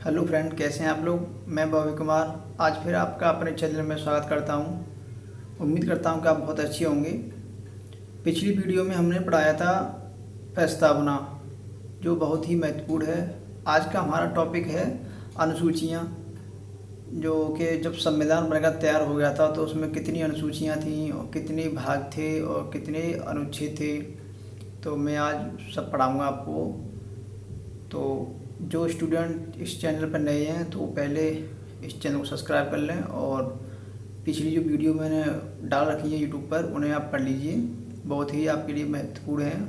Hello friend, कैसे हैं आप लोग। मैं भव्य कुमार आज फिर आपका अपने चैनल में स्वागत करता हूं। उम्मीद करता हूं कि आप बहुत अच्छे होंगे। पिछली वीडियो में हमने पढ़ाया था प्रस्तावना, जो बहुत ही महत्वपूर्ण है। आज का हमारा टॉपिक है अनुसूचियां, जो कि जब संविधान बनकर तैयार हो गया था तो उसमें कितनी अनुसूचियां थीं और कितने भाग थे और कितने अनुच्छेद थे। तो मैं आज सब पढ़ाऊँगा आपको। तो जो स्टूडेंट इस चैनल पर नए हैं तो पहले इस चैनल को सब्सक्राइब कर लें और पिछली जो वीडियो मैंने डाल रखी है यूट्यूब पर उन्हें आप पढ़ लीजिए, बहुत ही आपके लिए महत्वपूर्ण है।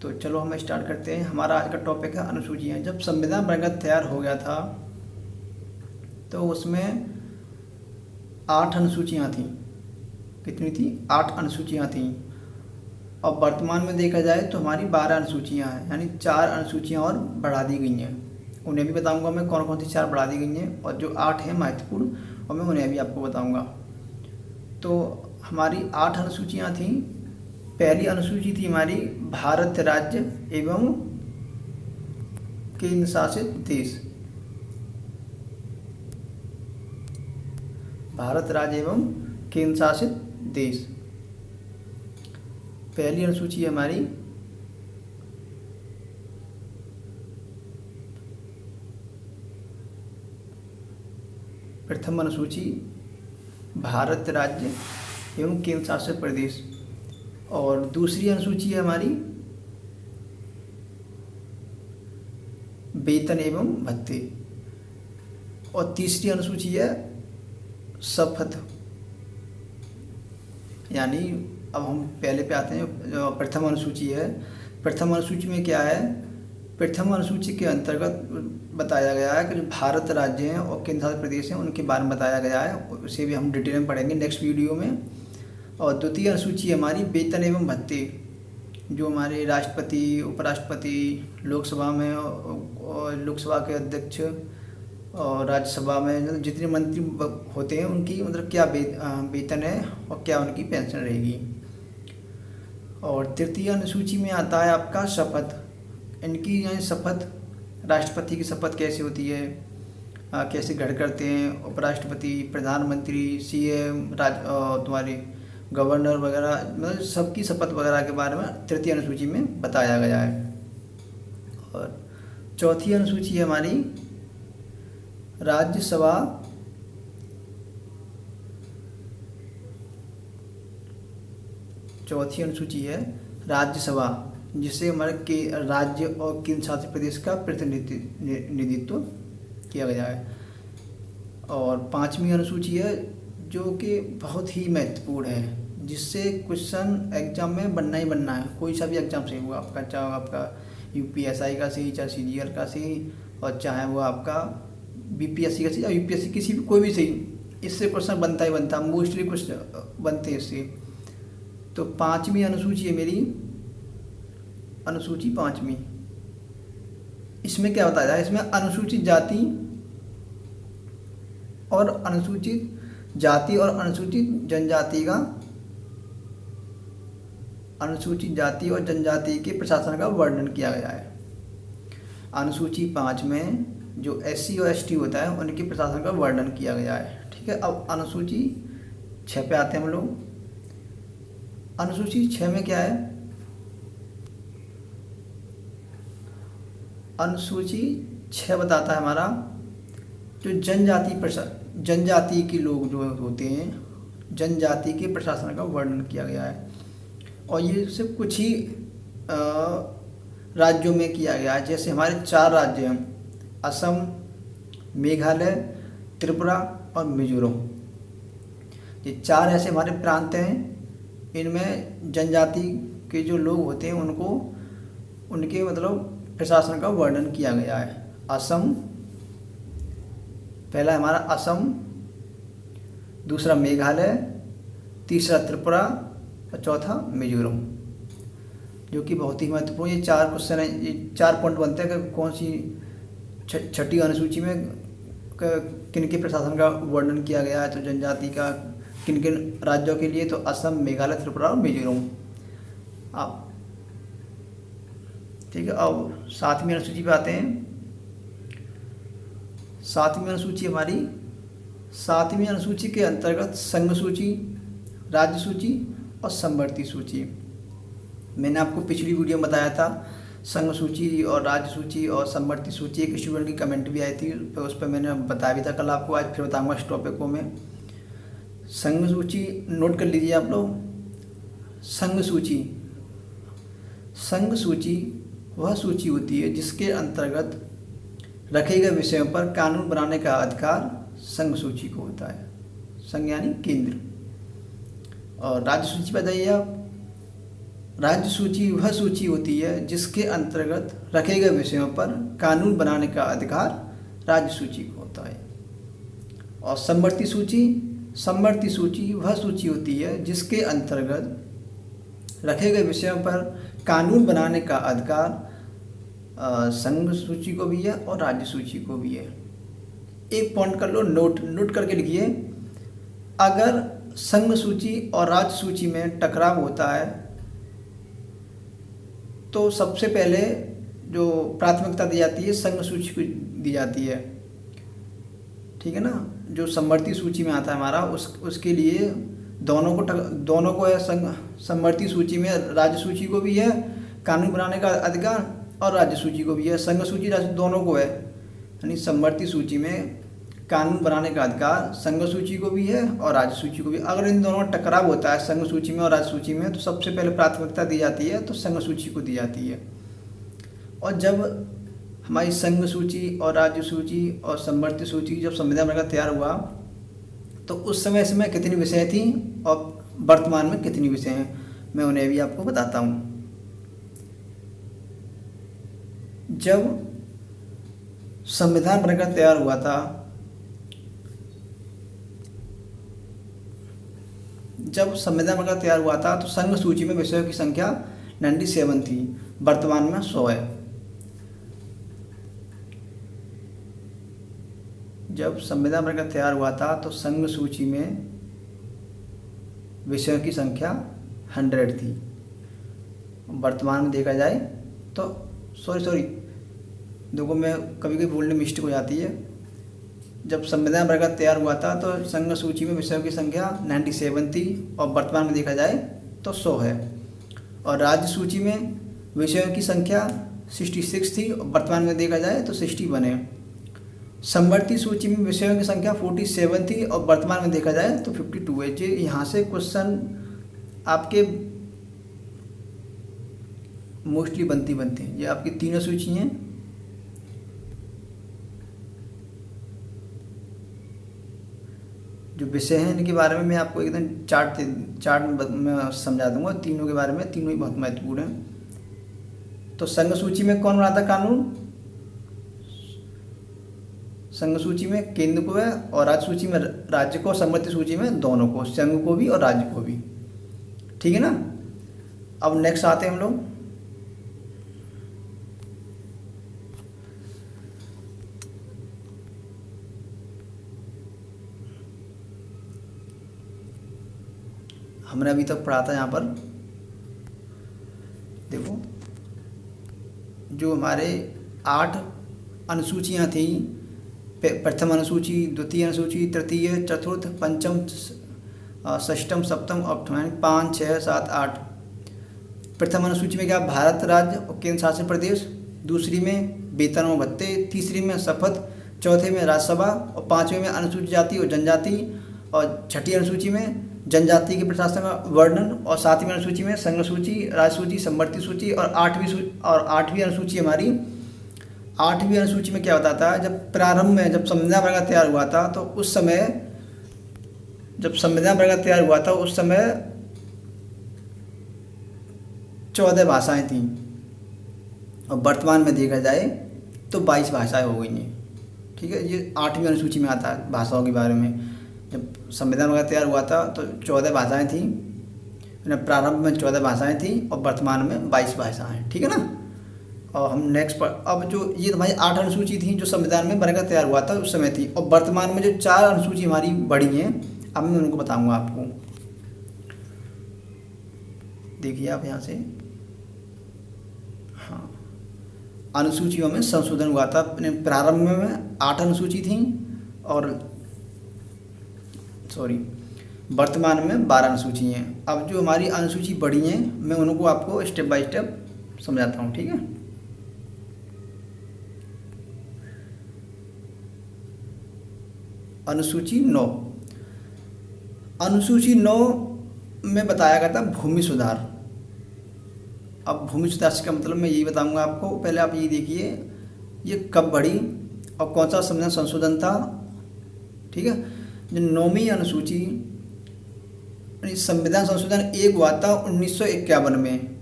तो चलो हम स्टार्ट करते हैं। हमारा आज का टॉपिक है अनुसूचियाँ। जब संविधान बनकर तैयार हो गया था तो उसमें 8 अनुसूचियाँ थीं। कितनी थी? 8 अनुसूचियाँ थीं। और वर्तमान में देखा जाए तो हमारी 12 अनुसूचियाँ हैं, यानी 4 अनुसूचियाँ और बढ़ा दी गई हैं। उन्हें भी बताऊंगा मैं कौन कौन सी 4 बढ़ा दी गई हैं, और जो 8 हैं महत्वपूर्ण और मैं उन्हें भी आपको बताऊंगा। तो हमारी 8 अनुसूचियाँ थीं। पहली अनुसूची थी हमारी भारत राज्य एवं केंद्र शासित देश। भारत राज्य एवं केंद्र शासित देश पहली अनुसूची है हमारी। प्रथम अनुसूची भारत राज्य एवं केंद्र शासित प्रदेश। और दूसरी अनुसूची है हमारी वेतन एवं भत्ते। और तीसरी अनुसूची है शपथ। यानी अब हम पहले पे आते हैं, जो प्रथम अनुसूची है। प्रथम अनुसूची में क्या है? प्रथम अनुसूची के अंतर्गत बताया गया है कि जो भारत राज्य हैं और केंद्र शासित प्रदेश हैं उनके बारे में बताया गया है। उसे भी हम डिटेल में पढ़ेंगे नेक्स्ट वीडियो में। और द्वितीय अनुसूची हमारी वेतन एवं भत्ते, जो हमारे राष्ट्रपति, उपराष्ट्रपति, लोकसभा में और लोकसभा के अध्यक्ष और राज्यसभा में जितने मंत्री होते हैं उनकी मतलब क्या वेतन है और क्या उनकी पेंशन रहेगी। और तृतीय अनुसूची में आता है आपका शपथ। इनकी यानी शपथ, राष्ट्रपति की शपथ कैसे होती है, कैसे ग्रहण करते हैं उपराष्ट्रपति, प्रधानमंत्री, सीएम, तुम्हारे गवर्नर वगैरह, मतलब सबकी शपथ वगैरह के बारे में तृतीय अनुसूची में बताया गया है। और चौथी अनुसूची है हमारी राज्यसभा चौथी अनुसूची है राज्यसभा, जिसे हमारे के राज्य और केंद्र शासित प्रदेश का प्रतिनिधित्व किया गया है। और पांचवी अनुसूची है जो कि बहुत ही महत्वपूर्ण है, जिससे क्वेश्चन एग्जाम में बनना ही बनना है। कोई सा भी एग्जाम सही हुआ आपका, चाहे आपका यूपीएसआई का सही, चाहे सीजीएल का सही, और चाहे वो आपका बीपीएससी का सही या यूपीएससी किसी भी कोई भी सही, इससे क्वेश्चन बनता ही बनता, मोस्टली क्वेश्चन बनते हैं इससे। तो पांचवी अनुसूची है मेरी, अनुसूची पांचवी। इसमें क्या बताया जाए? इसमें अनुसूचित जाति और अनुसूचित जाति और अनुसूचित जनजाति का, अनुसूचित जाति और जनजाति के प्रशासन का वर्णन किया गया है। अनुसूची 5 में जो एससी और एसटी होता है उनके प्रशासन का वर्णन किया गया है। ठीक है, अब अनुसूची 6 पे आते हैं हम लोग। अनुसूची 6 में क्या है? अनुसूची 6 बताता है हमारा जो जनजाति के लोग जो होते हैं, जनजाति के प्रशासन का वर्णन किया गया है। और ये सिर्फ कुछ ही राज्यों में किया गया है। जैसे हमारे 4 राज्य हैं, असम, मेघालय, त्रिपुरा और मिजोरम। ये 4 ऐसे हमारे प्रांत हैं। इनमें जनजाति के जो लोग होते हैं उनको, उनके मतलब प्रशासन का वर्णन किया गया है। असम, पहला हमारा असम, दूसरा मेघालय, तीसरा त्रिपुरा और चौथा मिजोरम, जो कि बहुत ही महत्वपूर्ण। ये 4 क्वेश्चन है, ये 4 पॉइंट बनते हैं कि कौन सी छठी अनुसूची में किन के प्रशासन का वर्णन किया गया है। तो जनजाति का किन किन राज्यों के लिए, तो असम, मेघालय, त्रिपुरा और मिजोरम। आप ठीक है, अब 7वीं अनुसूची पे आते हैं। सातवीं अनुसूची हमारी, सातवीं अनुसूची के अंतर्गत संघ सूची, राज्य सूची और समवर्ती सूची। मैंने आपको पिछली वीडियो में बताया था संघ सूची और राज्य सूची और समवर्ती सूची। एक स्टूडेंट की कमेंट भी आई थी, उस पर मैंने बताया भी था कल आपको, आज फिर बताऊंगा इस टॉपिक को मैं। संघ सूची नोट कर लीजिए आप लोग। संघ सूची, संघ सूची वह सूची होती है जिसके अंतर्गत रखे गए विषयों पर कानून बनाने का अधिकार संघ सूची को होता है। संघ यानी केंद्र। और राज्य सूची बताइए आप। राज्य सूची वह सूची होती है जिसके अंतर्गत रखे गए विषयों पर कानून बनाने का अधिकार राज्य सूची को होता है। और समवर्ती सूची, समवर्ती सूची वह सूची होती है जिसके अंतर्गत रखे गए विषयों पर कानून बनाने का अधिकार संघ सूची को भी है और राज्य सूची को भी है। एक पॉइंट कर लो, नोट करके लिखिए। अगर संघ सूची और राज्य सूची में टकराव होता है तो सबसे पहले जो प्राथमिकता दी जाती है संघ सूची को दी जाती है, ठीक है ना। जो समवर्ती सूची में आता है हमारा, उसके लिए दोनों को है। समवर्ती सूची में राज्य सूची को भी है कानून बनाने का अधिकार और राज्य सूची को भी है। संघ सूची राज्य दोनों को है, यानी समवर्ती सूची में कानून बनाने का अधिकार संघ सूची को भी है और राज्य सूची को भी। अगर इन दोनों का टकराव होता है संघ सूची में और राज्य सूची में, तो सबसे पहले प्राथमिकता दी जाती है तो संघ सूची को दी जाती है। और जब हमारी संघ सूची और राज्य सूची और समवर्ती सूची जब संविधान बनकर तैयार हुआ तो उस समय इसमें कितनी विषय थी और वर्तमान में कितनी विषय हैं, मैं उन्हें भी आपको बताता हूँ। जब संविधान बनकर तैयार हुआ था, जब संविधान बनकर तैयार हुआ था तो संघ सूची में विषयों की संख्या 97 थी, वर्तमान में 100 है। जब संविधान बनकर तैयार हुआ था तो संघ सूची में विषयों की संख्या 100 थी, वर्तमान में देखा जाए तो सॉरी देखो, मैं कभी कभी बोलने में मिस्टेक हो जाती है। जब संविधान बनकर तैयार हुआ था तो संघ सूची में विषयों की संख्या 97 थी और वर्तमान में देखा जाए तो 100 है। और राज्य सूची में विषयों की संख्या 66 थी और वर्तमान में देखा जाए तो 61 है। समवर्ती सूची में विषयों की संख्या 47 थी और वर्तमान में देखा जाए तो 52 है। जी, यहाँ से क्वेश्चन आपके मोस्टली बनती हैं। ये आपकी तीनों सूची हैं। जो विषय हैं इनके बारे में मैं आपको एकदम चार्ट में समझा दूंगा, तीनों के बारे में। तीनों ही बहुत महत्वपूर्ण हैं। तो संघ सूची में कौन बनाता कानून? संघ सूची में केंद्र को है और राज्य सूची में राज्य को, समवर्ती सूची में दोनों को, संघ को भी और राज्य को भी, ठीक है ना। अब नेक्स्ट आते हैं हम लोग। हमने अभी तक पढ़ा था यहाँ पर, देखो जो हमारे 8 अनुसूचियाँ थी, प्रथम अनुसूची, द्वितीय अनुसूची, तृतीय, चतुर्थ, पंचम, षष्ठम, सप्तम, अष्टम, 5, 6, 7, 8। प्रथम अनुसूची में क्या? भारत राज्य और केंद्र शासित प्रदेश। दूसरी में वेतन और भत्ते। तीसरी में शपथ। चौथे में राज्यसभा। और 5वें में अनुसूचित जाति और जनजाति। और छठी अनुसूची में जनजाति के प्रशासन का वर्णन। और 7वीं अनुसूची में संघ सूची, राज्य सूची, समवर्ती सूची। और 8वीं अनुसूची हमारी, 8वीं अनुसूची में क्या बताता है? जब प्रारंभ में जब संविधान बनकर तैयार हुआ था तो उस समय, जब संविधान बनकर तैयार हुआ था उस समय 14 भाषाएं थीं और वर्तमान में देखा जाए तो 22 भाषाएं हो गई हैं, ठीक है। ये 8वीं अनुसूची में आता है भाषाओं के बारे में। जब संविधान बनकर तैयार हुआ था तो 14 भाषाएं थीं, प्रारंभ में 14 भाषाएं थीं और वर्तमान में 22 भाषाएं, ठीक है ना। और हम नेक्स्ट पर, अब जो ये हमारी 8 अनुसूची थी जो संविधान में बनकर तैयार हुआ था उस समय थी, और वर्तमान में जो 4 अनुसूची हमारी बढ़ी हैं, अब मैं उनको बताऊंगा आपको। देखिए आप यहाँ से, हाँ अनुसूचियों में संशोधन हुआ था। प्रारंभ में 8 अनुसूची थी और वर्तमान में 12 अनुसूची हैं। अब जो हमारी अनुसूची बढ़ी हैं मैं उनको आपको स्टेप बाय स्टेप समझाता हूँ, ठीक है। अनुसूची 9 में बताया गया था भूमि सुधार। अब भूमि सुधार का मतलब मैं यही बताऊंगा आपको। पहले आप ये देखिए ये कब बढ़ी और कौन सा संविधान संशोधन था, ठीक है। जो 9वीं अनुसूची संविधान संशोधन 1 हुआ था 1951 में,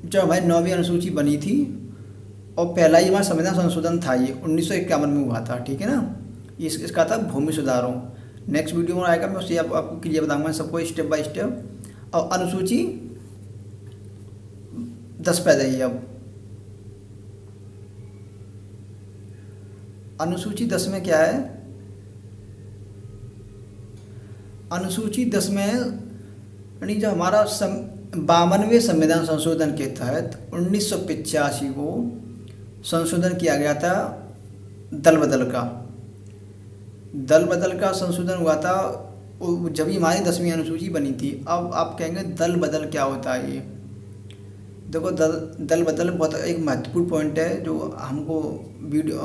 जब हमारी 9वीं अनुसूची बनी थी और पहला ही हमारा संविधान संशोधन था, ये 1951 में हुआ था, ठीक है ना। इसका था भूमि सुधारों। नेक्स्ट वीडियो में आएगा, मैं उससे आपको क्लियर बताऊंगा सबको स्टेप बाय स्टेप। और अनुसूची 10 पे आ जाइए। अब अनुसूची 10 में क्या है? अनुसूची 10 में यानी जो हमारा 52वें संविधान संशोधन के तहत 1985 को संशोधन किया गया था दल बदल का संशोधन हुआ था जब ही हमारी 10वीं अनुसूची बनी थी। अब आप कहेंगे दल बदल क्या होता है? ये देखो दल बदल बहुत एक महत्वपूर्ण पॉइंट है जो हमको वीडियो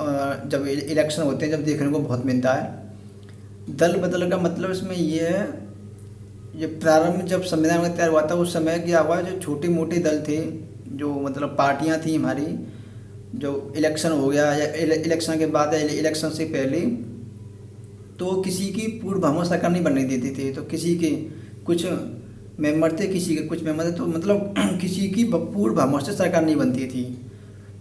जब इलेक्शन होते हैं जब देखने को बहुत मिलता है। दल बदल का मतलब इसमें ये है, ये प्रारंभ में जब संविधान तैयार हुआ था उस समय क्या हुआ, जो छोटे मोटे दल थे, जो मतलब पार्टियां थी हमारी, जो इलेक्शन हो गया या इलेक्शन के बाद या इलेक्शन से पहले, तो किसी की पूर्व भामो सरकार नहीं बनने देते थे। तो किसी के कुछ मेंबर थे, किसी के कुछ मेंबर थे, तो मतलब किसी की पूर्व भामो से सरकार नहीं बनती थी।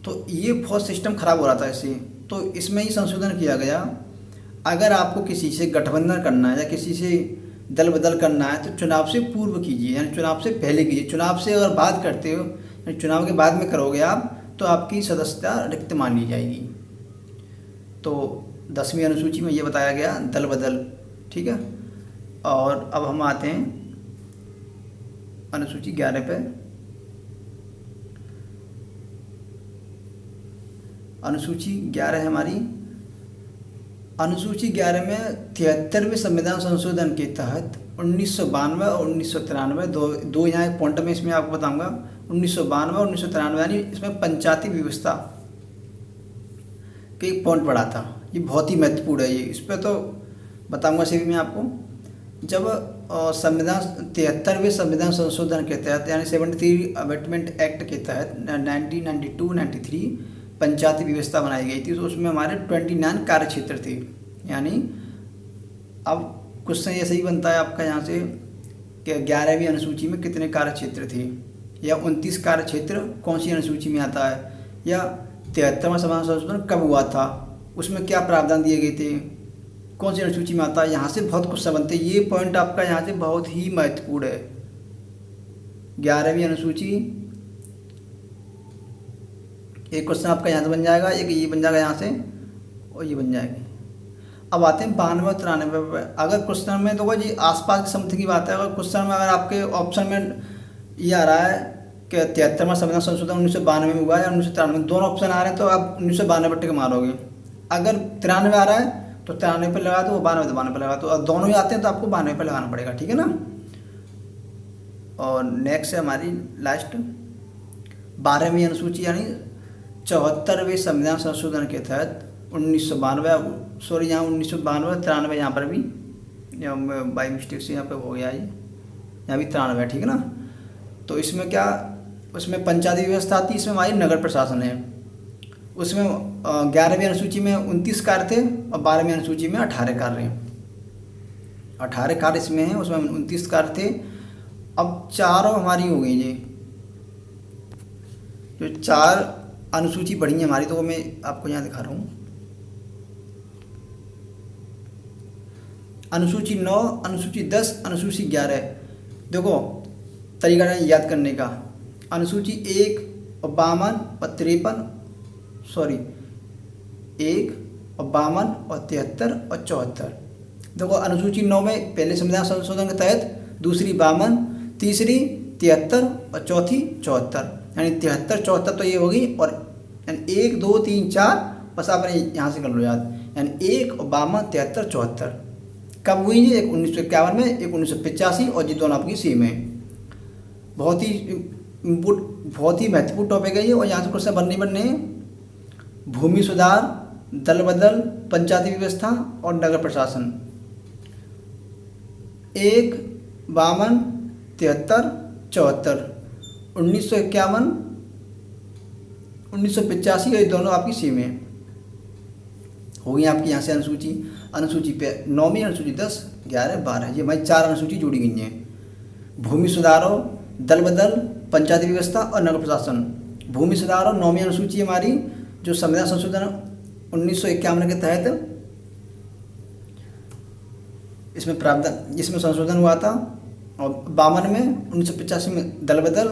तो ये बहुत सिस्टम खराब हो रहा था इससे। तो इसमें ही संशोधन किया गया, अगर आपको किसी से गठबंधन करना है या किसी से दल बदल करना है तो चुनाव से पूर्व कीजिए, यानी चुनाव से पहले कीजिए। चुनाव से अगर बात करते हो, चुनाव के बाद में करोगे आप, तो आपकी सदस्यता रिक्त मान ली जाएगी। तो 10वीं अनुसूची में ये बताया गया दल बदल, ठीक है। और अब हम आते हैं अनुसूची 11 पे। अनुसूची 11 है हमारी। अनुसूची 11 में 73वें संविधान संशोधन के तहत 1992 और 1993 दो यहाँ एक पॉइंट में इसमें आपको बताऊंगा। 1992 और 1993 यानी इसमें पंचायती व्यवस्था के एक पॉइंट पड़ा था। ये बहुत ही महत्वपूर्ण है, ये इस पर तो बताऊंगा सभी मैं आपको। जब संविधान 73वें संविधान संशोधन के तहत यानी 73 अमेंडमेंट एक्ट के तहत 1992-93 पंचायती व्यवस्था बनाई गई थी, तो उसमें हमारे 29 कार्य क्षेत्र थे। यानी अब क्वेश्चन ऐसे ही बनता है आपका यहाँ से कि 11वीं अनुसूची में कितने कार्य क्षेत्र थे, या 29 कार्य क्षेत्र कौन सी अनुसूची में आता है, या 73वां संविधान संशोधन कब हुआ था, उसमें क्या प्रावधान दिए गए थे, कौन सी अनुसूची में आता है। यहाँ से बहुत कुछ बनते हैं। ये पॉइंट आपका यहाँ से बहुत ही महत्वपूर्ण है। 11वीं अनुसूची एक क्वेश्चन आपका यहाँ से बन जाएगा, एक ये बन जाएगा यहाँ से और ये बन जाएगी। अब आते हैं 92 और 93 पे। अगर क्वेश्चन में तो जी आसपास की समझ की बात है। अगर क्वेश्चन में अगर आपके ऑप्शन में ये आ रहा है कि 73वां संविधान संशोधन 1992 में हुआ है या 1993, दोनों ऑप्शन आ रहे हैं तो आप 1992 पर टिक मारोगे। अगर 93 आ रहा है तो 93 पर लगा दो, 92 पर लगा दो, और दोनों ही आते हैं तो आपको 92 पर लगाना पड़ेगा, ठीक है ना। और नेक्स्ट है हमारी लास्ट 12वीं अनुसूची यानी 74वें संविधान संशोधन के तहत 1992 यहाँ 1992 93 यहाँ पर भी बाई मिस्टेक से यहाँ पे हो गया है, यहाँ भी 93, ठीक है ना। तो इसमें क्या, उसमें पंचायती व्यवस्था आती है, इसमें हमारी नगर प्रशासन है। उसमें 11वीं अनुसूची में 29 कार्य थे और 12वीं अनुसूची में 18 कार्य हैं। 18 कार्य इसमें हैं, उसमें 29 कार्य थे। अब चारों हमारी हो गई जी, जो 4 अनुसूची बढ़ी है हमारी, तो मैं आपको यहाँ दिखा रहा हूँ। अनुसूची 9, अनुसूची 10, अनुसूची 11। देखो तरीका है याद करने का। अनुसूची 1 और 52 और 53 1 और 52 और 73 और 74। देखो अनुसूची 9 में पहले संविधान संशोधन के तहत, दूसरी 52, तीसरी 73 और चौथी 74, यानी 73 74 तो ये होगी। और यानी 1 2 3 4, बस आपने यहाँ से कर लो याद। यानी 1 और 52 73 74 कब हुई जी? एक 1951 में, एक 1985, और ये दोनों आपकी सेम है। बहुत ही महत्वपूर्ण टॉपिक है ये, और यहाँ से क्वेश्चन बनने भूमि सुधार, दल बदल, पंचायती व्यवस्था और नगर प्रशासन। 1 52 73 74, 1951 1985, ये दोनों आपकी सेम है। हो गई आपकी यहाँ से अनुसूची। अनुसूची पे 9वीं अनुसूची 10 11 12, ये हमारी 4 अनुसूची जोड़ी गई हैं। भूमि सुधारों, दल बदल, पंचायती व्यवस्था और नगर प्रशासन। भूमि सुधारों 9वीं अनुसूची हमारी, जो संविधान संशोधन 1951 के तहत इसमें संशोधन हुआ था। और 52 में, 1985 में दल बदल,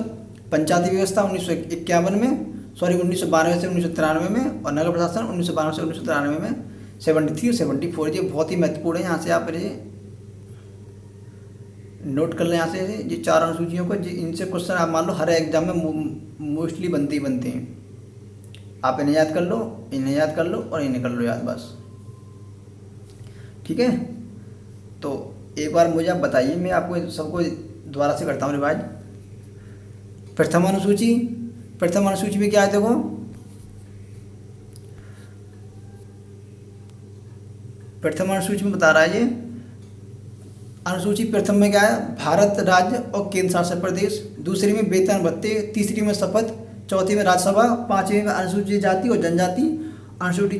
पंचायती व्यवस्था 1991 में, 1992 से 1993 में, और नगर प्रशासन 1992 से 1993 में 73 74। ये बहुत ही महत्वपूर्ण है, यहाँ से आप ये नोट कर लें। यहाँ से ये 4 अनुसूचियों को, इनसे क्वेश्चन आप मान लो हर एग्जाम में मोस्टली बनते हैं। आप इन्हें याद कर लो, इन्हें याद कर लो और इन्हें कर लो याद, बस। ठीक है, तो एक बार मुझे आप बताइए, मैं आपको सबको दोबारा से करता हूँ रिवाइज। प्रथम अनुसूची में क्या है? देखो, प्रथम अनुसूची में बता रहा है ये अनुसूची। प्रथम में क्या है? भारत राज्य और केंद्र शासित प्रदेश। दूसरी में वेतन भत्ते। तीसरी में शपथ। चौथी में राज्यसभा। 5वीं में अनुसूचित जाति और जनजाति। अनुसूची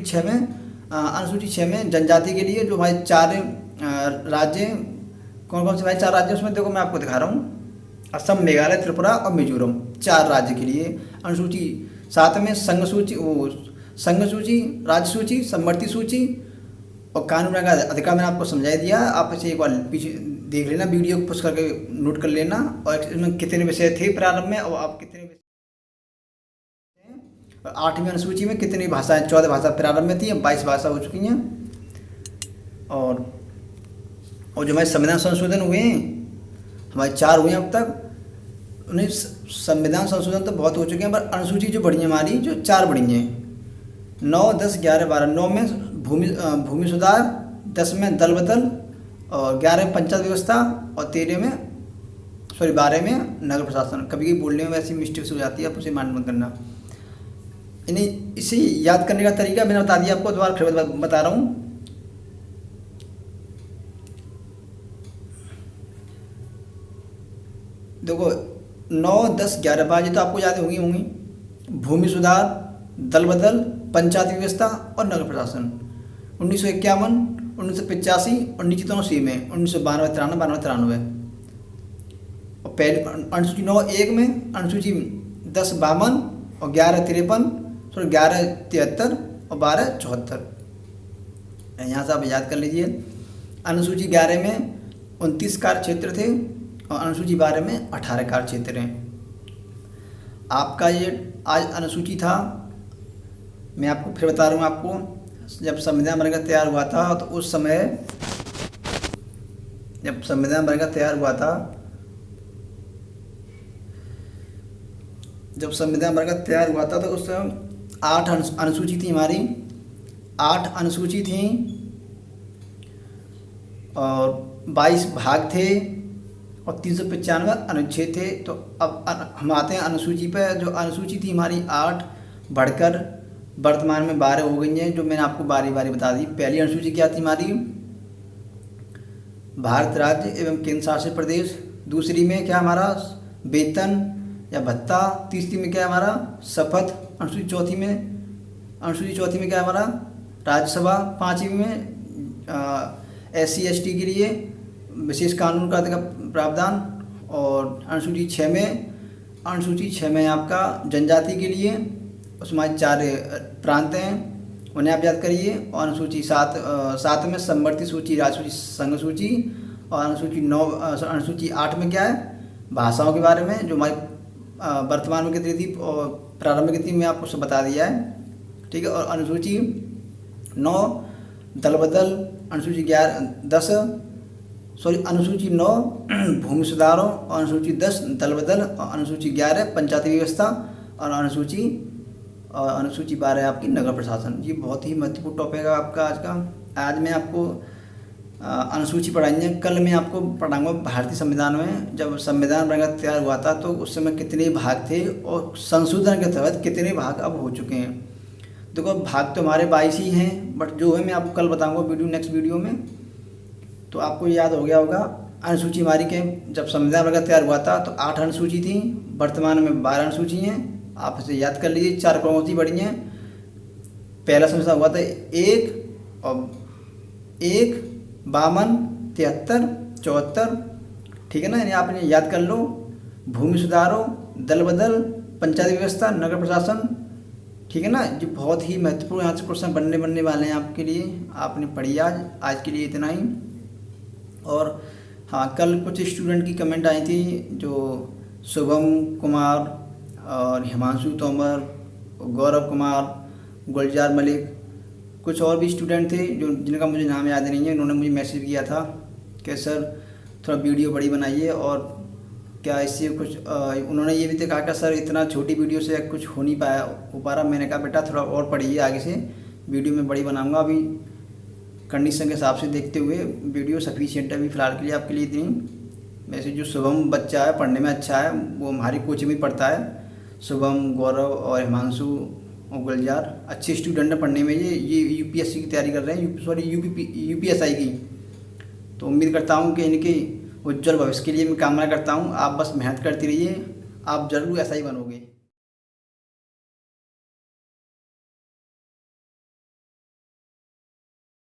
6 में जनजाति के लिए जो भाई 4 राज्य, कौन से भाई 4 राज्य उसमें देखो मैं आपको दिखा रहा हूँ। असम, मेघालय, त्रिपुरा और मिजोरम, 4 राज्य के लिए। अनुसूची 7 में संघ सूची, राज्य सूची, समवर्ती सूची और कानून का अधिकार मैंने आपको समझा दिया। आप इसे एक बार पीछे देख लेना, वीडियो को पुश करके नोट कर लेना। और इसमें कितने विषय थे प्रारंभ में, और आप कितने विषय, 8वीं अनुसूची में कितनी भाषाएं? 14 भाषा प्रारंभ में थी, अब 22 भाषा हो चुकी हैं। और जो हमारे संविधान संशोधन हुए हैं, हमारे 4 हुए हैं अब तक। उन्हें संविधान संशोधन तो बहुत हो चुके हैं, पर अनुसूची जो बढ़ी है हमारी, जो 4 बढ़ी हैं, 9 10 11 12। 9 में भूमि सुधार, 10 में दल बदल, और 11 में पंचायत व्यवस्था, और 12 में नगर प्रशासन। कभी बोलने में वैसी मिस्टेक्स हो जाती है, आप उसे मान मत करना। इसे याद करने का तरीका मैंने बता दिया आपको, दोबारा फिर बता रहा हूँ। देखो 9 10 11 12 तो आपको याद होंगी। भूमि सुधार, दल बदल, पंचायती व्यवस्था और नगर प्रशासन। 1951 1985 और नीचे दोनों सेम है, 1992 93 और पहले अनुसूची 9 1 में, अनुसूची 10 52 और 11 53, 11 73 और 12 74। यहाँ से आप याद कर लीजिए। अनुसूची 11 में 29 कार्य क्षेत्र थे, और अनुसूची 12 में 18 कार्य क्षेत्र हैं। आपका ये आज अनुसूची था। मैं आपको फिर बता रहा हूँ, आपको जब संविधान बनकर तैयार हुआ था, तो उस समय जब संविधान बनकर तैयार हुआ था, तो उस समय 8 अनुसूची थी हमारी, 8 अनुसूची थी और 22 भाग थे और 395 अनुच्छेद थे। तो अब हम आते हैं अनुसूची पर। जो अनुसूची थी हमारी 8 बढ़कर वर्तमान में 12 हो गई हैं, जो मैंने आपको बारी बारी बता दी। पहली अनुसूची क्या थी हमारी? भारत राज्य एवं केंद्र शासित प्रदेश। दूसरी में क्या हमारा? वेतन या भत्ता। तीसरी में क्या हमारा? शपथ। अनुसूची चौथी में क्या हमारा? राज्यसभा। 5वीं में SC ST के लिए विशेष कानून का प्रावधान। और अनुसूची 6 में आपका जनजाति के लिए, उसमें 4 प्रांत हैं, उन्हें आप याद करिए। और अनुसूची 7 में समवर्ती सूची, राज्य सूची, संघ सूची। और अनुसूची 8 में क्या है? भाषाओं के बारे में, जो हमारी वर्तमान में कितनी थी और प्रारंभ में कितनी, मैं आपको सब बता दिया है। ठीक है। और अनुसूची 9 दल बदल, अनुसूची 9 भूमि सुधारों, और अनुसूची 10 दल बदल, और अनुसूची 11 पंचायती व्यवस्था, और अनुसूची और अनुसूची 12 है आपकी नगर प्रशासन। ये बहुत ही महत्वपूर्ण टॉपिक है आपका आज का। आज मैं आपको अनुसूची पढ़ाएंगे। कल मैं आपको पढ़ाऊंगा भारतीय संविधान में जब संविधान बना तैयार हुआ था तो उस समय कितने भाग थे और संशोधन के तहत कितने भाग अब हो चुके हैं। देखो भाग तो हमारे 22 ही हैं, बट जो है मैं आपको कल बताऊंगा नेक्स्ट वीडियो में। तो आपको याद हो गया होगा अनुसूची हमारी के जब संविधान बना तैयार हुआ था तो 8 अनुसूची थी, वर्तमान में 12 अनुसूची हैं। आप इसे याद कर लीजिए, 4 क्रमों बढ़ी हैं। पहला संविधान हुआ था 1 और 1, 52, 73, 74, ठीक है ना। यानी आपने याद कर लो। भूमि सुधारो, दल बदल, पंचायती व्यवस्था, नगर प्रशासन, ठीक है ना। जो बहुत ही महत्वपूर्ण यहाँ से क्वेश्चन बनने वाले हैं आपके लिए। आपने पढ़ी आज के लिए इतना ही। और हाँ, कल कुछ स्टूडेंट की कमेंट आई थी, जो शुभम कुमार और हिमांशु तोमर, गौरव कुमार, गुलजार मलिक, कुछ और भी स्टूडेंट थे जो जिनका मुझे नाम याद नहीं है। उन्होंने मुझे मैसेज किया था कि सर थोड़ा वीडियो बड़ी बनाइए और क्या इससे कुछ उन्होंने ये भी तो कहा कि सर इतना छोटी वीडियो से कुछ हो पा रहा। मैंने कहा बेटा थोड़ा और पढ़िए, आगे से वीडियो में बड़ी बनाऊंगा। अभी कंडीशन के हिसाब से देखते हुए वीडियो सफिशिएंट है अभी फ़िलहाल के लिए आपके लिए इतनी। वैसे जो शुभम बच्चा है पढ़ने में अच्छा है, वो हमारी कोचिंग में पढ़ता है। शुभम, गौरव और हिमांशु और गुलजार अच्छे स्टूडेंट हैं पढ़ने में। ये यूपीएससी की तैयारी कर रहे हैं, यूपीएसआई की। तो उम्मीद करता हूँ कि इनके उज्जवल भविष्य के लिए मैं कामना करता हूँ। आप बस मेहनत करती रहिए, आप ज़रूर ऐसा ही बनोगे।